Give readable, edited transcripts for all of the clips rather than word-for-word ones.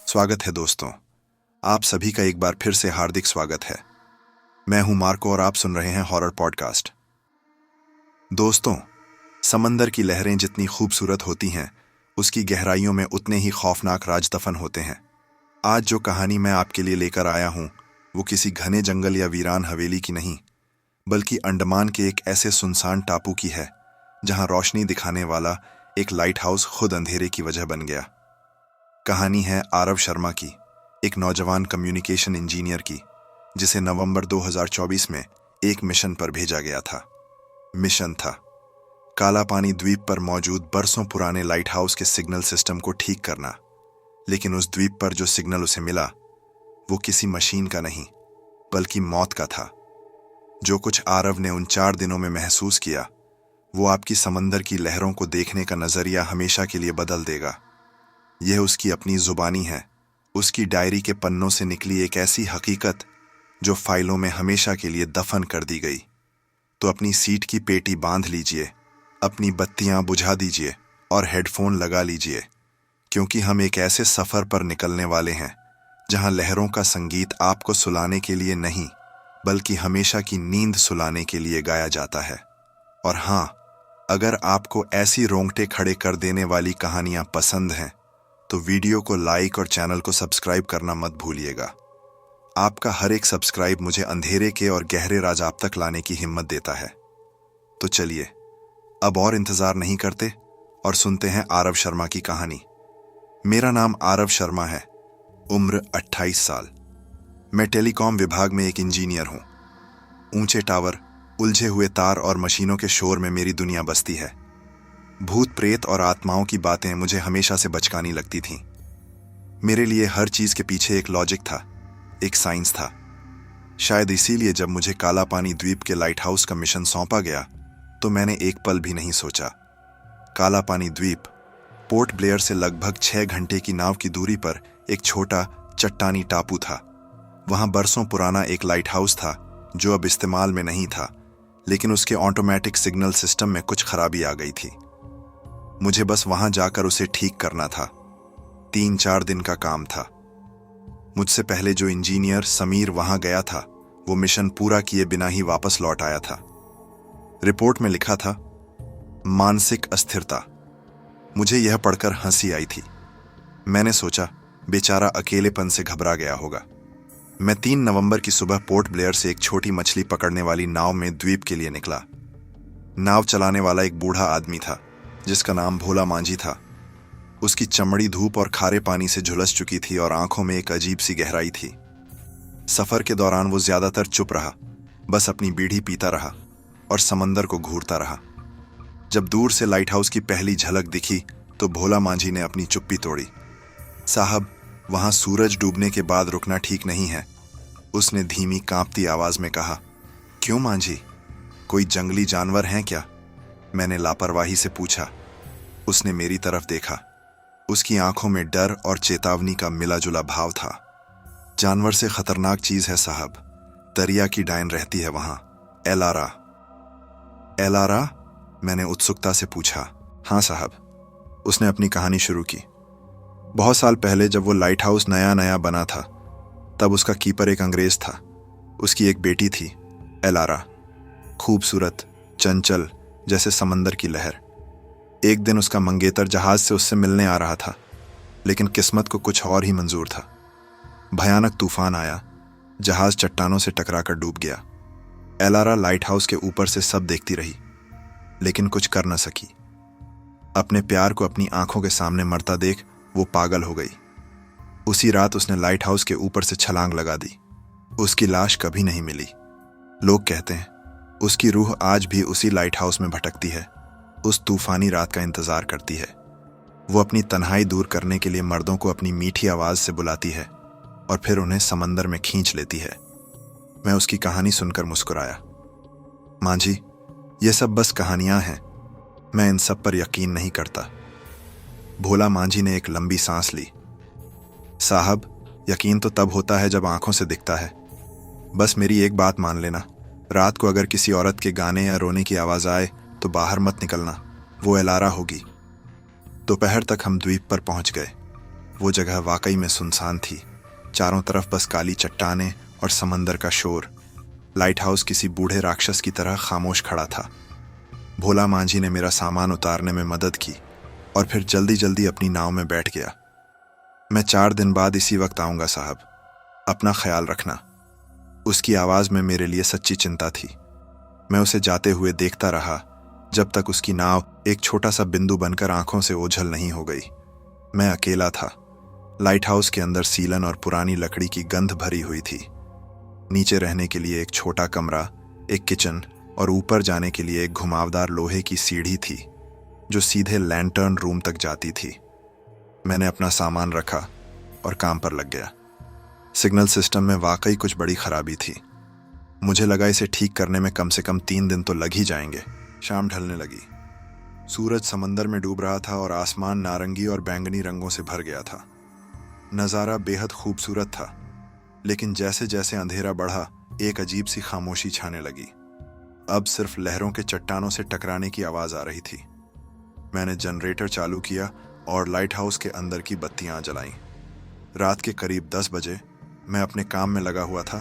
स्वागत है दोस्तों। आप सभी का एक बार फिर से हार्दिक स्वागत है। मैं हूं मार्को और आप सुन रहे हैं हॉरर पॉडकास्ट। दोस्तों, समंदर की लहरें जितनी खूबसूरत होती हैं, उसकी गहराइयों में उतने ही खौफनाक राज दफन होते हैं। आज जो कहानी मैं आपके लिए लेकर आया हूं, वो किसी घने जंगल या वीरान हवेली की नहीं, बल्कि अंडमान के एक ऐसे सुनसान टापू की है जहां रोशनी दिखाने वाला एक लाइट हाउस खुद अंधेरे की वजह बन गया। कहानी है आरव शर्मा की, एक नौजवान कम्युनिकेशन इंजीनियर की, जिसे नवंबर 2024 में एक मिशन पर भेजा गया था। मिशन था काला पानी द्वीप पर मौजूद बरसों पुराने लाइट हाउस के सिग्नल सिस्टम को ठीक करना। लेकिन उस द्वीप पर जो सिग्नल उसे मिला, वो किसी मशीन का नहीं, बल्कि मौत का था। जो कुछ आरव ने उन 4 दिनों में महसूस किया, वो आपकी समंदर की लहरों को देखने का नजरिया हमेशा के लिए बदल देगा। यह उसकी अपनी जुबानी है, उसकी डायरी के पन्नों से निकली एक ऐसी हकीकत जो फाइलों में हमेशा के लिए दफन कर दी गई। तो अपनी सीट की पेटी बांध लीजिए, अपनी बत्तियां बुझा दीजिए और हेडफोन लगा लीजिए, क्योंकि हम एक ऐसे सफर पर निकलने वाले हैं जहां लहरों का संगीत आपको सुलाने के लिए नहीं, बल्कि हमेशा की नींद सुलाने के लिए गाया जाता है। और हाँ, अगर आपको ऐसी रोंगटे खड़े कर देने वाली कहानियां पसंद हैं, तो वीडियो को लाइक और चैनल को सब्सक्राइब करना मत भूलिएगा। आपका हर एक सब्सक्राइब मुझे अंधेरे के और गहरे राज आप तक लाने की हिम्मत देता है। तो चलिए, अब और इंतजार नहीं करते और सुनते हैं आरव शर्मा की कहानी। मेरा नाम आरव शर्मा है, उम्र 28 साल। मैं टेलीकॉम विभाग में एक इंजीनियर हूं। ऊंचे टावर, उलझे हुए तार और मशीनों के शोर में मेरी दुनिया बसती है। भूत प्रेत और आत्माओं की बातें मुझे हमेशा से बचकानी लगती थीं। मेरे लिए हर चीज के पीछे एक लॉजिक था, एक साइंस था। शायद इसीलिए जब मुझे काला पानी द्वीप के लाइट हाउस का मिशन सौंपा गया, तो मैंने एक पल भी नहीं सोचा। काला पानी द्वीप पोर्ट ब्लेयर से लगभग 6 घंटे की नाव की दूरी पर एक छोटा चट्टानी टापू था। वहां बरसों पुराना एक लाइट हाउस था जो अब इस्तेमाल में नहीं था, लेकिन उसके ऑटोमेटिक सिग्नल सिस्टम में कुछ खराबी आ गई थी। मुझे बस वहां जाकर उसे ठीक करना था। 3-4 दिन का काम था। मुझसे पहले जो इंजीनियर समीर वहां गया था, वो मिशन पूरा किए बिना ही वापस लौट आया था। रिपोर्ट में लिखा था, मानसिक अस्थिरता। मुझे यह पढ़कर हंसी आई थी। मैंने सोचा, बेचारा अकेलेपन से घबरा गया होगा। मैं 3 नवंबर की सुबह पोर्ट ब्लेयर से एक छोटी मछली पकड़ने वाली नाव में द्वीप के लिए निकला। नाव चलाने वाला एक बूढ़ा आदमी था जिसका नाम भोला मांझी था। उसकी चमड़ी धूप और खारे पानी से झुलस चुकी थी और आंखों में एक अजीब सी गहराई थी। सफर के दौरान वो ज्यादातर चुप रहा, बस अपनी बीड़ी पीता रहा और समंदर को घूरता रहा। जब दूर से लाइट हाउस की पहली झलक दिखी, तो भोला मांझी ने अपनी चुप्पी तोड़ी। साहब, वहां सूरज डूबने के बाद रुकना ठीक नहीं है, उसने धीमी कांपती आवाज में कहा। क्यों मांझी, कोई जंगली जानवर हैं क्या? मैंने लापरवाही से पूछा। उसने मेरी तरफ देखा। उसकी आंखों में डर और चेतावनी का मिला जुला भाव था। जानवर से खतरनाक चीज है साहब, दरिया की डायन रहती है वहां, एलारा। एलारा? मैंने उत्सुकता से पूछा। हाँ साहब, उसने अपनी कहानी शुरू की। बहुत साल पहले जब वो लाइट हाउस नया नया बना था, तब उसका कीपर एक अंग्रेज था। उसकी एक बेटी थी, एलारा, खूबसूरत, चंचल, जैसे समंदर की लहर। एक दिन उसका मंगेतर जहाज से उससे मिलने आ रहा था, लेकिन किस्मत को कुछ और ही मंजूर था। भयानक तूफान आया, जहाज चट्टानों से टकराकर डूब गया। एलारा लाइट हाउस के ऊपर से सब देखती रही, लेकिन कुछ कर न सकी। अपने प्यार को अपनी आंखों के सामने मरता देख वो पागल हो गई। उसी रात उसने लाइट हाउस के ऊपर से छलांग लगा दी। उसकी लाश कभी नहीं मिली। लोग कहते हैं उसकी रूह आज भी उसी लाइट हाउस में भटकती है, उस तूफानी रात का इंतजार करती है। वो अपनी तन्हाई दूर करने के लिए मर्दों को अपनी मीठी आवाज से बुलाती है और फिर उन्हें समंदर में खींच लेती है। मैं उसकी कहानी सुनकर मुस्कुराया। मांझी, ये सब बस कहानियां हैं, मैं इन सब पर यकीन नहीं करता। भोला मांझी ने एक लंबी सांस ली। साहब, यकीन तो तब होता है जब आंखों से दिखता है। बस मेरी एक बात मान लेना, रात को अगर किसी औरत के गाने या रोने की आवाज आए तो बाहर मत निकलना, वो एलारा होगी। दोपहर तक हम द्वीप पर पहुंच गए। वो जगह वाकई में सुनसान थी। चारों तरफ बस काली चट्टानें और समंदर का शोर। लाइट हाउस किसी बूढ़े राक्षस की तरह खामोश खड़ा था। भोला मांझी ने मेरा सामान उतारने में मदद की और फिर जल्दी जल्दी अपनी नाव में बैठ गया। मैं 4 दिन बाद इसी वक्त आऊंगा साहब, अपना ख्याल रखना। उसकी आवाज़ में मेरे लिए सच्ची चिंता थी। मैं उसे जाते हुए देखता रहा जब तक उसकी नाव एक छोटा सा बिंदु बनकर आंखों से ओझल नहीं हो गई। मैं अकेला था। लाइट हाउस के अंदर सीलन और पुरानी लकड़ी की गंध भरी हुई थी। नीचे रहने के लिए एक छोटा कमरा, एक किचन और ऊपर जाने के लिए एक घुमावदार लोहे की सीढ़ी थी जो सीधे लैंटर्न रूम तक जाती थी। मैंने अपना सामान रखा और काम पर लग गया। सिग्नल सिस्टम में वाकई कुछ बड़ी खराबी थी। मुझे लगा इसे ठीक करने में कम से कम 3 दिन तो लग ही जाएंगे। शाम ढलने लगी। सूरज समंदर में डूब रहा था और आसमान नारंगी और बैंगनी रंगों से भर गया था। नज़ारा बेहद खूबसूरत था, लेकिन जैसे जैसे अंधेरा बढ़ा एक अजीब सी खामोशी छाने लगी। अब सिर्फ लहरों के चट्टानों से टकराने की आवाज़ आ रही थी। मैंने जनरेटर चालू किया और लाइट हाउस के अंदर की बत्तियां जलाईं। रात के करीब 10 बजे मैं अपने काम में लगा हुआ था,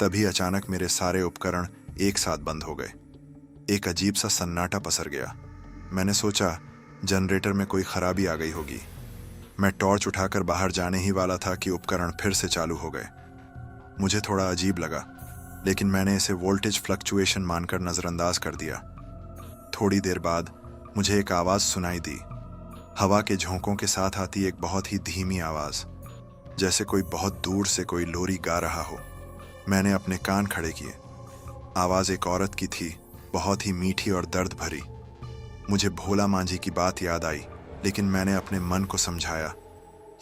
तभी अचानक मेरे सारे उपकरण एक साथ बंद हो गए। एक अजीब सा सन्नाटा पसर गया। मैंने सोचा जनरेटर में कोई खराबी आ गई होगी। मैं टॉर्च उठाकर बाहर जाने ही वाला था कि उपकरण फिर से चालू हो गए। मुझे थोड़ा अजीब लगा, लेकिन मैंने इसे वोल्टेज फ्लक्चुएशन मानकर नज़रअंदाज कर दिया। थोड़ी देर बाद मुझे एक आवाज़ सुनाई दी। हवा के झोंकों के साथ आती एक बहुत ही धीमी आवाज़, जैसे कोई बहुत दूर से कोई लोरी गा रहा हो। मैंने अपने कान खड़े किए। आवाज़ एक औरत की थी, बहुत ही मीठी और दर्द भरी। मुझे भोला मांझी की बात याद आई, लेकिन मैंने अपने मन को समझाया,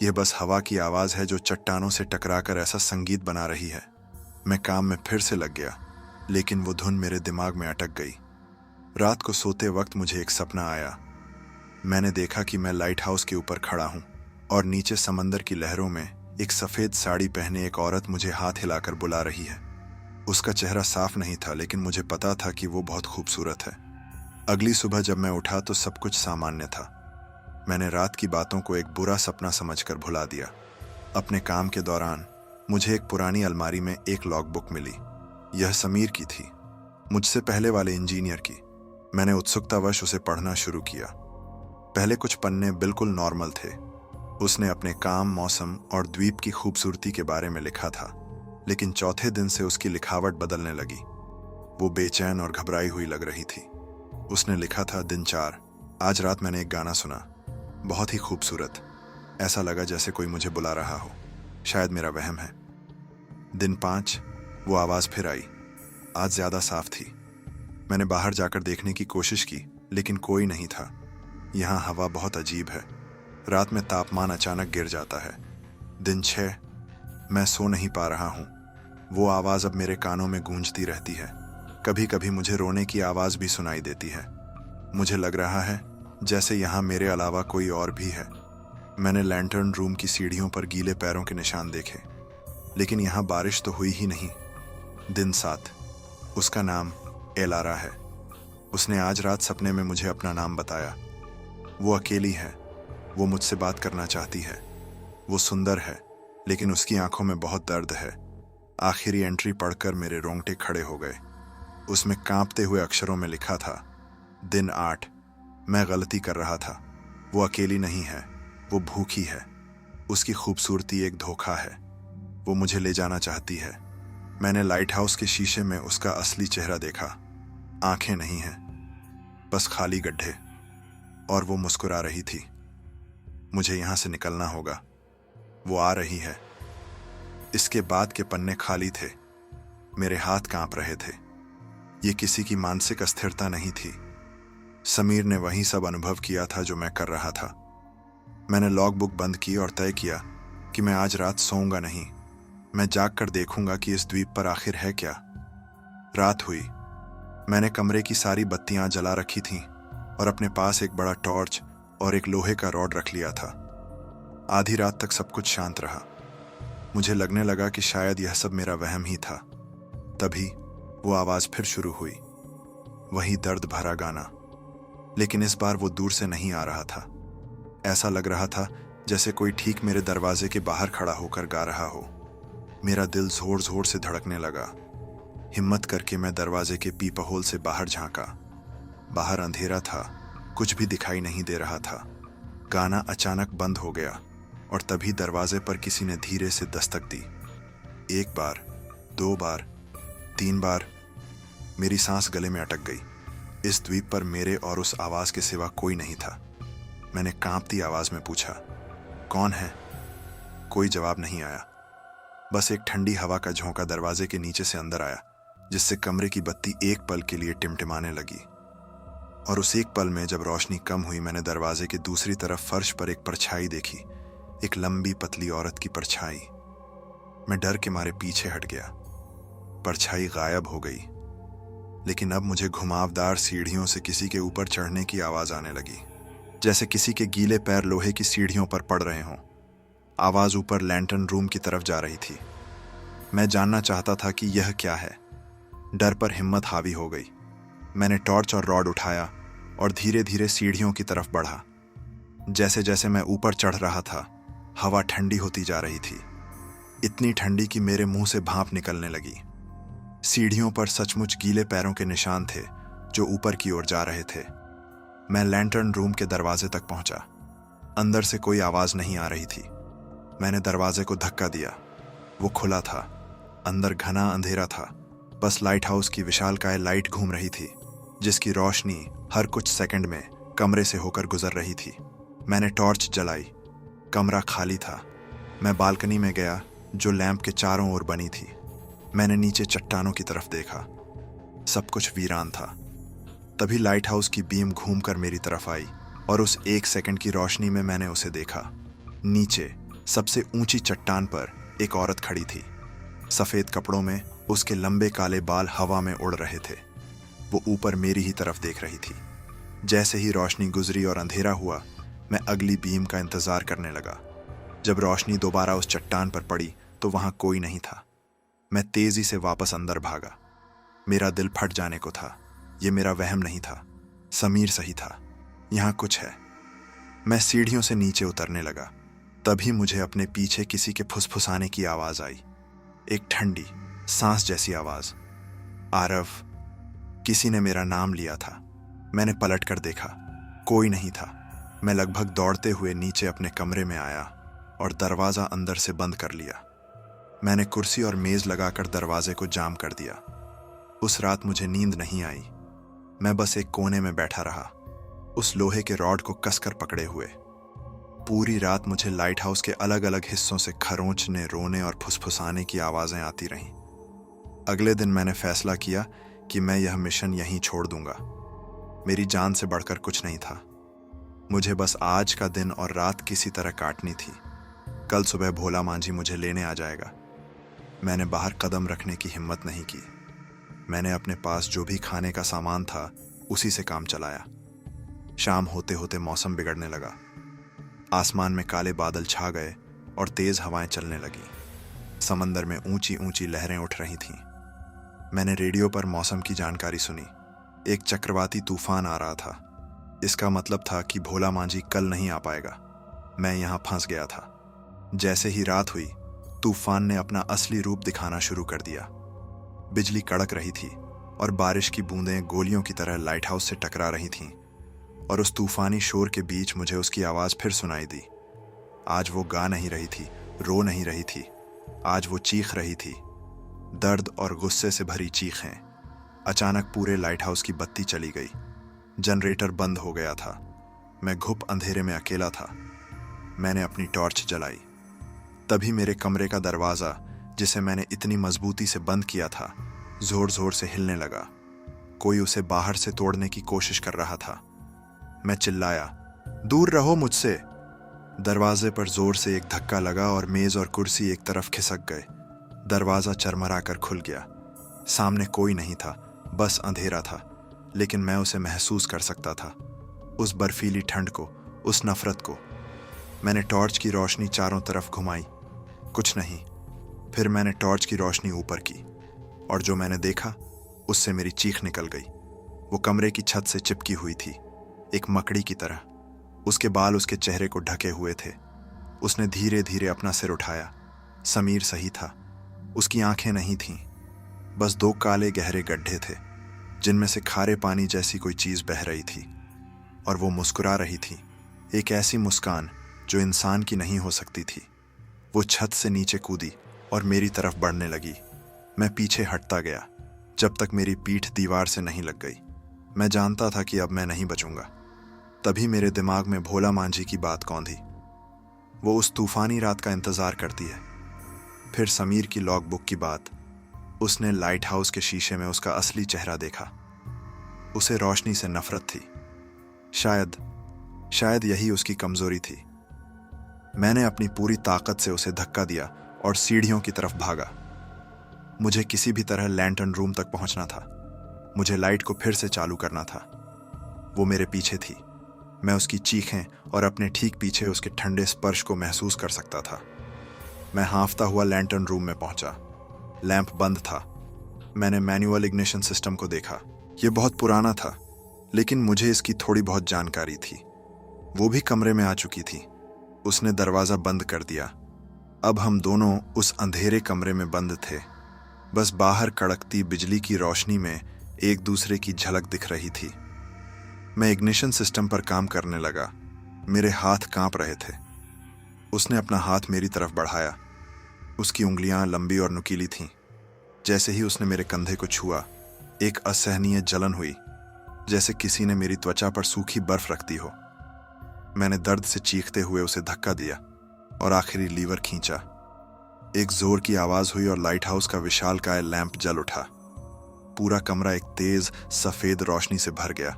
यह बस हवा की आवाज़ है जो चट्टानों से टकराकर ऐसा संगीत बना रही है। मैं काम में फिर से लग गया, लेकिन वो धुन मेरे दिमाग में अटक गई। रात को सोते वक्त मुझे एक सपना आया। मैंने देखा कि मैं लाइट हाउस के ऊपर खड़ा हूँ और नीचे समंदर की लहरों में एक सफ़ेद साड़ी पहने एक औरत मुझे हाथ हिलाकर बुला रही है। उसका चेहरा साफ नहीं था, लेकिन मुझे पता था कि वो बहुत खूबसूरत है। अगली सुबह जब मैं उठा तो सब कुछ सामान्य था। मैंने रात की बातों को एक बुरा सपना समझकर भुला दिया। अपने काम के दौरान मुझे एक पुरानी अलमारी में एक लॉगबुक मिली। यह समीर की थी, मुझसे पहले वाले इंजीनियर की। मैंने उत्सुकतावश उसे पढ़ना शुरू किया। पहले कुछ पन्ने बिल्कुल नॉर्मल थे। उसने अपने काम, मौसम और द्वीप की खूबसूरती के बारे में लिखा था, लेकिन चौथे दिन से उसकी लिखावट बदलने लगी। वो बेचैन और घबराई हुई लग रही थी। उसने लिखा था, दिन 4, आज रात मैंने एक गाना सुना, बहुत ही खूबसूरत। ऐसा लगा जैसे कोई मुझे बुला रहा हो। शायद मेरा वहम है। दिन 5, वो आवाज़ फिर आई। आज ज़्यादा साफ थी। मैंने बाहर जाकर देखने की कोशिश की, लेकिन कोई नहीं था। यहाँ हवा बहुत अजीब है। रात में तापमान अचानक गिर जाता है। दिन 6, मैं सो नहीं पा रहा हूँ। वो आवाज़ अब मेरे कानों में गूंजती रहती है। कभी कभी मुझे रोने की आवाज़ भी सुनाई देती है। मुझे लग रहा है जैसे यहाँ मेरे अलावा कोई और भी है। मैंने लैंटर्न रूम की सीढ़ियों पर गीले पैरों के निशान देखे, लेकिन यहाँ बारिश तो हुई ही नहीं। दिन 7, उसका नाम एलारा है। उसने आज रात सपने में मुझे अपना नाम बताया। वो अकेली है। वो मुझसे बात करना चाहती है। वो सुंदर है, लेकिन उसकी आंखों में बहुत दर्द है। आखिरी एंट्री पढ़कर मेरे रोंगटे खड़े हो गए। उसमें कांपते हुए अक्षरों में लिखा था, दिन 8, मैं गलती कर रहा था। वो अकेली नहीं है, वो भूखी है। उसकी खूबसूरती एक धोखा है। वो मुझे ले जाना चाहती है। मैंने लाइट हाउस के शीशे में उसका असली चेहरा देखा। आंखें नहीं हैं, बस खाली गड्ढे। और वो मुस्कुरा रही थी। मुझे यहाँ से निकलना होगा। वो आ रही है। इसके बाद के पन्ने खाली थे। मेरे हाथ कांप रहे थे। ये किसी की मानसिक अस्थिरता नहीं थी। समीर ने वही सब अनुभव किया था जो मैं कर रहा था। मैंने लॉग बुक बंद की और तय किया कि मैं आज रात सोऊंगा नहीं। मैं जाग कर देखूंगा कि इस द्वीप पर आखिर है क्या। रात हुई। मैंने कमरे की सारी बत्तियां जला रखी थीं और अपने पास एक बड़ा टॉर्च और एक लोहे का रॉड रख लिया था। आधी रात तक सब कुछ शांत रहा। मुझे लगने लगा कि शायद यह सब मेरा वहम ही था। तभी वो आवाज़ फिर शुरू हुई, वही दर्द भरा गाना। लेकिन इस बार वो दूर से नहीं आ रहा था। ऐसा लग रहा था जैसे कोई ठीक मेरे दरवाजे के बाहर खड़ा होकर गा रहा हो। मेरा दिल जोर जोर से धड़कने लगा। हिम्मत करके मैं दरवाजे के पीपहोल से बाहर झांका। बाहर अंधेरा था, कुछ भी दिखाई नहीं दे रहा था। गाना अचानक बंद हो गया और तभी दरवाजे पर किसी ने धीरे से दस्तक दी। 1 बार, 2 बार, 3 बार। मेरी सांस गले में अटक गई। इस द्वीप पर मेरे और उस आवाज के सिवा कोई नहीं था। मैंने कांपती आवाज में पूछा, कौन है? कोई जवाब नहीं आया। बस एक ठंडी हवा का झोंका दरवाजे के नीचे से अंदर आया, जिससे कमरे की बत्ती एक पल के लिए टिमटिमाने लगी। और उस एक पल में जब रोशनी कम हुई, मैंने दरवाजे की दूसरी तरफ फर्श पर एक परछाई देखी। एक लंबी पतली औरत की परछाई। मैं डर के मारे पीछे हट गया। परछाई गायब हो गई, लेकिन अब मुझे घुमावदार सीढ़ियों से किसी के ऊपर चढ़ने की आवाज आने लगी, जैसे किसी के गीले पैर लोहे की सीढ़ियों पर पड़ रहे हों। आवाज ऊपर लैंटर्न रूम की तरफ जा रही थी। मैं जानना चाहता था कि यह क्या है। डर पर हिम्मत हावी हो गई। मैंने टॉर्च और रॉड उठाया और धीरे धीरे सीढ़ियों की तरफ बढ़ा। जैसे जैसे मैं ऊपर चढ़ रहा था, हवा ठंडी होती जा रही थी, इतनी ठंडी कि मेरे मुंह से भाप निकलने लगी। सीढ़ियों पर सचमुच गीले पैरों के निशान थे जो ऊपर की ओर जा रहे थे। मैं लैंटर्न रूम के दरवाजे तक पहुंचा। अंदर से कोई आवाज नहीं आ रही थी। मैंने दरवाजे को धक्का दिया। वो खुला था। अंदर घना अंधेरा था। बस लाइट हाउस की विशालकाय लाइट घूम रही थी, जिसकी रोशनी हर कुछ सेकंड में कमरे से होकर गुजर रही थी। मैंने टॉर्च जलाई। कमरा खाली था। मैं बालकनी में गया, जो लैंप के चारों ओर बनी थी। मैंने नीचे चट्टानों की तरफ देखा। सब कुछ वीरान था। तभी लाइट हाउस की बीम घूमकर मेरी तरफ आई और उस 1 सेकंड की रोशनी में मैंने उसे देखा। नीचे सबसे ऊंची चट्टान पर एक औरत खड़ी थी। सफेद कपड़ों में उसके लंबे काले बाल हवा में उड़ रहे थे। वो ऊपर मेरी ही तरफ देख रही थी। जैसे ही रोशनी गुजरी और अंधेरा हुआ, मैं अगली बीम का इंतजार करने लगा। जब रोशनी दोबारा उस चट्टान पर पड़ी तो वहां कोई नहीं था। मैं तेजी से वापस अंदर भागा। मेरा दिल फट जाने को था। ये मेरा वहम नहीं था, समीर सही था। यहां कुछ है। मैं सीढ़ियों से नीचे उतरने लगा। तभी मुझे अपने पीछे किसी के फुसफुसाने की आवाज आई। एक ठंडी सांस जैसी आवाज। आरव। किसी ने मेरा नाम लिया था। मैंने पलट कर देखा। कोई नहीं था। मैं लगभग दौड़ते हुए नीचे अपने कमरे में आया और दरवाजा अंदर से बंद कर लिया। मैंने कुर्सी और मेज लगाकर दरवाजे को जाम कर दिया। उस रात मुझे नींद नहीं आई। मैं बस एक कोने में बैठा रहा, उस लोहे के रॉड को कसकर पकड़े हुए। पूरी रात मुझे लाइट हाउस के अलग अलग हिस्सों से खरोंचने, रोने और फुसफुसाने की आवाजें आती रहीं। अगले दिन मैंने फैसला किया कि मैं यह मिशन यहीं छोड़ दूंगा। मेरी जान से बढ़कर कुछ नहीं था। मुझे बस आज का दिन और रात किसी तरह काटनी थी। कल सुबह भोला मांझी मुझे लेने आ जाएगा। मैंने बाहर कदम रखने की हिम्मत नहीं की। मैंने अपने पास जो भी खाने का सामान था उसी से काम चलाया। शाम होते होते मौसम बिगड़ने लगा। आसमान में काले बादल छा गए और तेज हवाएं चलने लगी। समंदर में ऊंची ऊंची लहरें उठ रही थीं। मैंने रेडियो पर मौसम की जानकारी सुनी। एक चक्रवाती तूफान आ रहा था। इसका मतलब था कि भोला मांझी कल नहीं आ पाएगा। मैं यहां फंस गया था। जैसे ही रात हुई, तूफान ने अपना असली रूप दिखाना शुरू कर दिया। बिजली कड़क रही थी और बारिश की बूंदें गोलियों की तरह लाइट हाउस से टकरा रही थीं। और उस तूफानी शोर के बीच मुझे उसकी आवाज फिर सुनाई दी। आज वो गा नहीं रही थी, रो नहीं रही थी। आज वो चीख रही थी, दर्द और गुस्से से भरी चीखें। अचानक पूरे लाइट हाउस की बत्ती चली गई। जनरेटर बंद हो गया था। मैं घुप अंधेरे में अकेला था। मैंने अपनी टॉर्च जलाई। तभी मेरे कमरे का दरवाजा, जिसे मैंने इतनी मजबूती से बंद किया था, जोर जोर से हिलने लगा। कोई उसे बाहर से तोड़ने की कोशिश कर रहा था। मैं चिल्लाया, दूर रहो मुझसे। दरवाजे पर जोर से एक धक्का लगा और मेज और कुर्सी एक तरफ खिसक गए। दरवाजा चरमराकर खुल गया। सामने कोई नहीं था, बस अंधेरा था, लेकिन मैं उसे महसूस कर सकता था। उस बर्फीली ठंड को, उस नफरत को। मैंने टॉर्च की रोशनी चारों तरफ घुमाई। कुछ नहीं। फिर मैंने टॉर्च की रोशनी ऊपर की और जो मैंने देखा उससे मेरी चीख निकल गई। वो कमरे की छत से चिपकी हुई थी, एक मकड़ी की तरह। उसके बाल उसके चेहरे को ढके हुए थे। उसने धीरे धीरे अपना सिर उठाया। समीर सही था। उसकी आंखें नहीं थीं, बस दो काले गहरे गड्ढे थे जिनमें से खारे पानी जैसी कोई चीज बह रही थी। और वो मुस्कुरा रही थी, एक ऐसी मुस्कान जो इंसान की नहीं हो सकती थी। वो छत से नीचे कूदी और मेरी तरफ बढ़ने लगी। मैं पीछे हटता गया जब तक मेरी पीठ दीवार से नहीं लग गई। मैं जानता था कि अब मैं नहीं बचूंगा। तभी मेरे दिमाग में भोला मांझी की बात कौंधी। वो उस तूफानी रात का इंतजार करती है। फिर समीर की लॉग बुक की बात। उसने लाइट हाउस के शीशे में उसका असली चेहरा देखा। उसे रोशनी से नफरत थी। शायद यही उसकी कमजोरी थी। मैंने अपनी पूरी ताकत से उसे धक्का दिया और सीढ़ियों की तरफ भागा। मुझे किसी भी तरह लैंटर्न रूम तक पहुंचना था। मुझे लाइट को फिर से चालू करना था। वो मेरे पीछे थी। मैं उसकी चीखें और अपने ठीक पीछे उसके ठंडे स्पर्श को महसूस कर सकता था। मैं हाँफता हुआ लैंटर्न रूम में पहुंचा। लैंप बंद था। मैंने मैनुअल इग्निशन सिस्टम को देखा। यह बहुत पुराना था, लेकिन मुझे इसकी थोड़ी बहुत जानकारी थी। वो भी कमरे में आ चुकी थी। उसने दरवाजा बंद कर दिया। अब हम दोनों उस अंधेरे कमरे में बंद थे। बस बाहर कड़कती बिजली की रोशनी में एक दूसरे की झलक दिख रही थी। मैं इग्निशन सिस्टम पर काम करने लगा। मेरे हाथ कांप रहे थे। उसने अपना हाथ मेरी तरफ बढ़ाया। उसकी उंगलियां लंबी और नुकीली थीं। जैसे ही उसने मेरे कंधे को छुआ, एक असहनीय जलन हुई, जैसे किसी ने मेरी त्वचा पर सूखी बर्फ रख दी हो। मैंने दर्द से चीखते हुए उसे धक्का दिया और आखिरी लीवर खींचा। एक जोर की आवाज हुई और लाइट हाउस का विशालकाय लैंप जल उठा। पूरा कमरा एक तेज सफेद रोशनी से भर गया।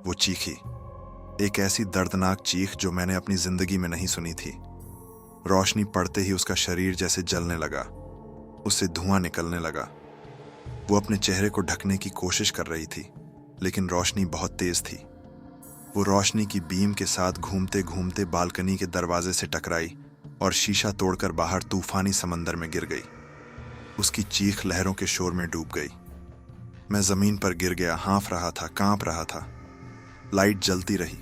वो चीखी, एक ऐसी दर्दनाक चीख जो मैंने अपनी जिंदगी में नहीं सुनी थी। रोशनी पड़ते ही उसका शरीर जैसे जलने लगा। उससे धुआं निकलने लगा। वो अपने चेहरे को ढकने की कोशिश कर रही थी, लेकिन रोशनी बहुत तेज थी। वो रोशनी की बीम के साथ घूमते घूमते बालकनी के दरवाजे से टकराई और शीशा तोड़कर बाहर तूफानी समंदर में गिर गई। उसकी चीख लहरों के शोर में डूब गई। मैं जमीन पर गिर गया, हाँफ रहा था, कांप रहा था। लाइट जलती रही,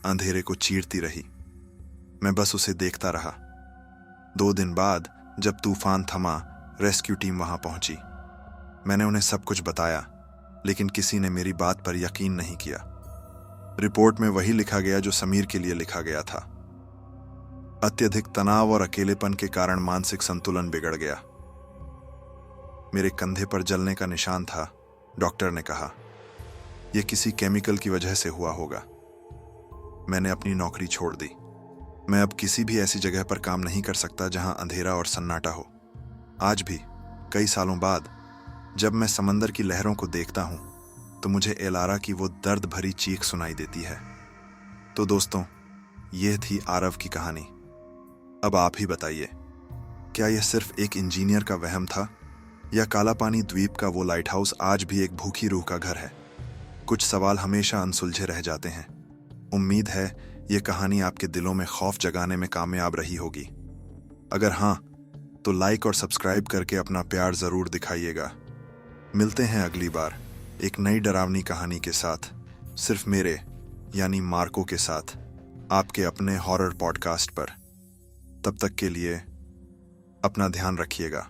अंधेरे को चीरती रही। मैं बस उसे देखता रहा। 2 दिन बाद जब तूफान थमा, रेस्क्यू टीम वहां पहुंची। मैंने उन्हें सब कुछ बताया, लेकिन किसी ने मेरी बात पर यकीन नहीं किया। रिपोर्ट में वही लिखा गया जो समीर के लिए लिखा गया था। अत्यधिक तनाव और अकेलेपन के कारण मानसिक संतुलन बिगड़ गया। मेरे कंधे पर जलने का निशान था। डॉक्टर ने कहा, यह किसी केमिकल की वजह से हुआ होगा। मैंने अपनी नौकरी छोड़ दी। मैं अब किसी भी ऐसी जगह पर काम नहीं कर सकता जहां अंधेरा और सन्नाटा हो। आज भी, कई सालों बाद, जब मैं समंदर की लहरों को देखता हूं, तो मुझे एलारा की वो दर्द भरी चीख सुनाई देती है। तो दोस्तों, यह थी आरव की कहानी। अब आप ही बताइए, क्या यह सिर्फ एक इंजीनियर का वहम था, या काला पानी द्वीप का वो लाइट हाउस आज भी एक भूखी रूह का घर है? कुछ सवाल हमेशा अनसुलझे रह जाते हैं। उम्मीद है ये कहानी आपके दिलों में खौफ जगाने में कामयाब रही होगी। अगर हाँ, तो लाइक और सब्सक्राइब करके अपना प्यार जरूर दिखाइएगा। मिलते हैं अगली बार एक नई डरावनी कहानी के साथ, सिर्फ मेरे यानी मार्को के साथ, आपके अपने हॉरर पॉडकास्ट पर। तब तक के लिए अपना ध्यान रखिएगा।